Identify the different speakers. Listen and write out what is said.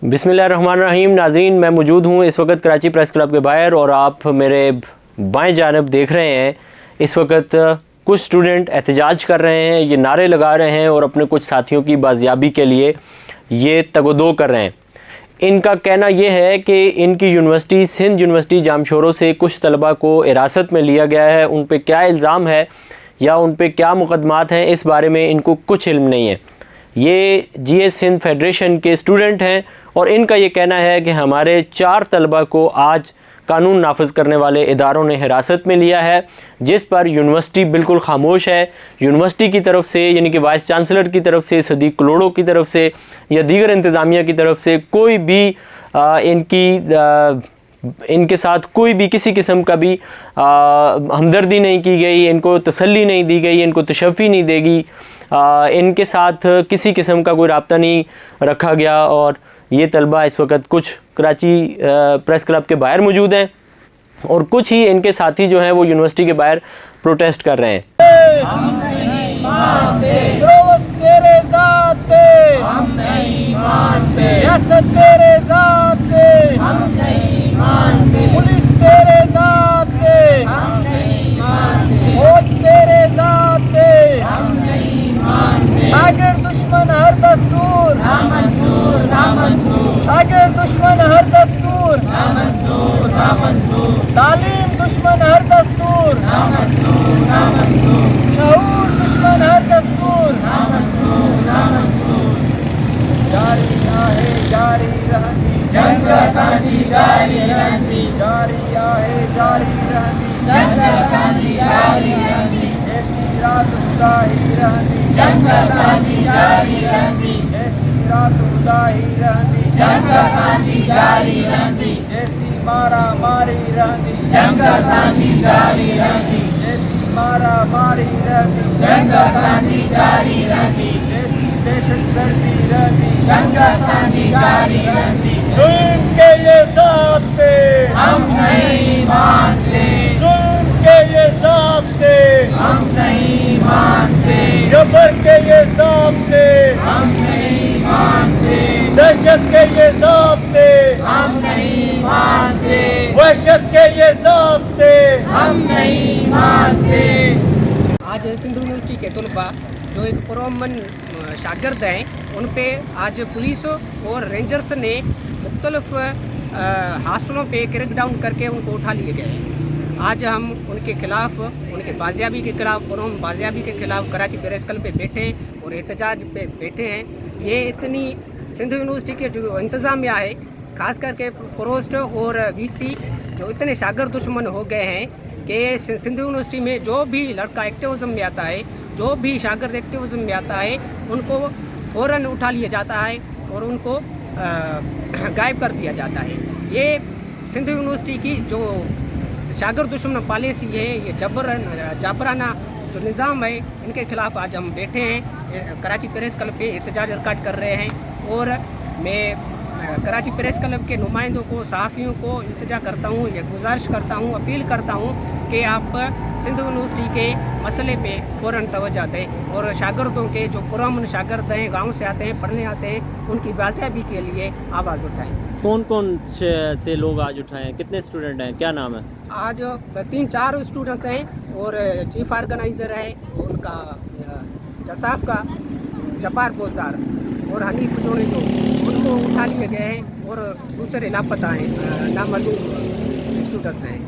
Speaker 1: बिस्मिल्लाहिर्रहमानिर्रहीम। नाज़रीन, मैं मौजूद हूँ इस वक्त कराची प्रेस क्लब के बाहर और आप मेरे बाएं जानब देख रहे हैं। इस वक्त कुछ स्टूडेंट एहतजाज कर रहे हैं, ये नारे लगा रहे हैं और अपने कुछ साथियों की बाजियाबी के लिए ये तगोदो कर रहे हैं। इनका कहना यह है कि इनकी यूनिवर्सिटी सिंध यूनिवर्सिटी जामशोरों से कुछ तलबा को हिरासत में लिया गया है। उन पर क्या इल्ज़ाम है या उन पर क्या मुकदमात हैं, इस बारे में इनको कुछ इल्म नहीं है। ये जीएस सिंध फेडरेशन के स्टूडेंट हैं और इनका ये कहना है कि हमारे 4 तलबा को आज कानून नाफिज करने वाले इदारों ने हिरासत में लिया है, जिस पर यूनिवर्सिटी बिल्कुल खामोश है। यूनिवर्सिटी की तरफ से, यानी कि वाइस चांसलर की तरफ से, सदीक कलोड़ो की तरफ से या दीगर इंतज़ामिया की तरफ से कोई भी इनके साथ कोई भी किसी किस्म का भी हमदर्दी नहीं की गई, इनको तसल्ली नहीं दी गई, इनको तशफ़ी नहीं देगी, इनके साथ किसी किस्म का कोई राब्ता नहीं रखा गया। और ये तलबा इस वक्त कुछ कराची प्रेस क्लब के बाहर मौजूद हैं और कुछ ही इनके साथी जो हैं वो यूनिवर्सिटी के बाहर प्रोटेस्ट कर रहे हैं।
Speaker 2: हम नहीं मानते दोस्त तेरे ज़ात पे, हम नहीं मानते रियासत तेरे ज़ात पे, हम नहीं मानते पुलिस तेरे ज़ात पे, हम नहीं मानते वोट तेरे ज़ात पे, हम नहीं मानते शागिर्द दुश्मन हर दस्तूर नामंजूर नामंजूर, शागिर्द दुश्मन हर दस्तूर नामंजूर नामंजूर, तालीम दुश्मन हर दस्तूर नामंजूर नामंजूर, शऊर दुश्मन हर दस्तूर नामंजूर नामंजूर। जारी आहे जारी रहंदी जंग असांजी जारी रहंदी, जारी आहे जारी रहंदी जंग असांजी जारी रहंदी, ऐसी रात उदाही रहंदी जंग असांजी जारी रहंदी, ऐसी रात उदाही रहंदी जंग असांजी जारी रहंदी, ऐसी मारा मारी रहंदी जंग असांजी जारी रहंदी, ऐसी मारा मारी रहंदी जंग असांजी जारी रहंदी, ऐसी दहशतगर्दी रहंदी जंग असांजी जारी रहंदी। जुल्म के ये ज़ाब्ते हम नहीं मानते, जुल्म के ये ज़ाब्ते हम नहीं मानते, जबर के ये ज़ाब्ते हम नहीं मानते, दहशत के ये ज़ाब्ते हम नहीं मानते, वहशत के ये ज़ाब्ते हम नहीं मानते।
Speaker 3: आज सिंध यूनिवर्सिटी के तलबा जो एक पुरअमन शागिर्द हैं, उन पे आज पुलिस और रेंजर्स ने मुख्तलिफ हॉस्टलों पे क्रैकडाउन करके उनको उठा लिए गए हैं। आज हम उनके खिलाफ, उनके बाजियाबी के खिलाफ, पुरअमन बाजियाबी के खिलाफ कराची प्रेस क्लब पे बैठे हैं और एहतजाज पे बैठे हैं। ये इतनी सिंध यूनिवर्सिटी के जो इंतज़ामिया है, ख़ास करके प्रोस्ट और वीसी जो इतने शागिर्द दुश्मन हो गए हैं कि सिंध यूनिवर्सिटी में जो भी लड़का एक्टिविज़म में आता है, जो भी शागिर्द एक्टिविज़म में आता है, उनको फ़ौरन उठा लिया जाता है और उनको गायब कर दिया जाता है। ये सिंध यूनिवर्सिटी की जो शागिर्द दुश्मन पॉलिसी है, ये जबराना जो निज़ाम है, इनके ख़िलाफ़ आज हम बैठे हैं। कराची प्रेस क्लब पे एहतजाज रिकॉर्ड कर रहे हैं और मैं कराची प्रेस क्लब के नुमाइंदों को, सहाफ़ियों को इल्तिजा करता हूँ, ये गुजारिश करता हूँ, अपील करता हूँ कि आप सिंध यूनिवर्सिटी के मसले पे फ़ौरन तवज्जो दें और शागिर्दों के जो पुरअमन शागिर्द हैं, गांव से आते हैं, पढ़ने आते हैं, उनकी बाजियाबी के लिए आवाज़ उठाएं।
Speaker 1: कौन कौन से लोग आज उठाएं, कितने स्टूडेंट हैं, क्या नाम है?
Speaker 3: आज 3-4 स्टूडेंट्स हैं और चीफ ऑर्गेनाइज़र है उनका जसाफ का जपार बोलदार और हनीफ जोने जो, उनको उठा लिए गए हैं और दूसरे लापता हैं, नामालूम स्टूडेंट्स हैं।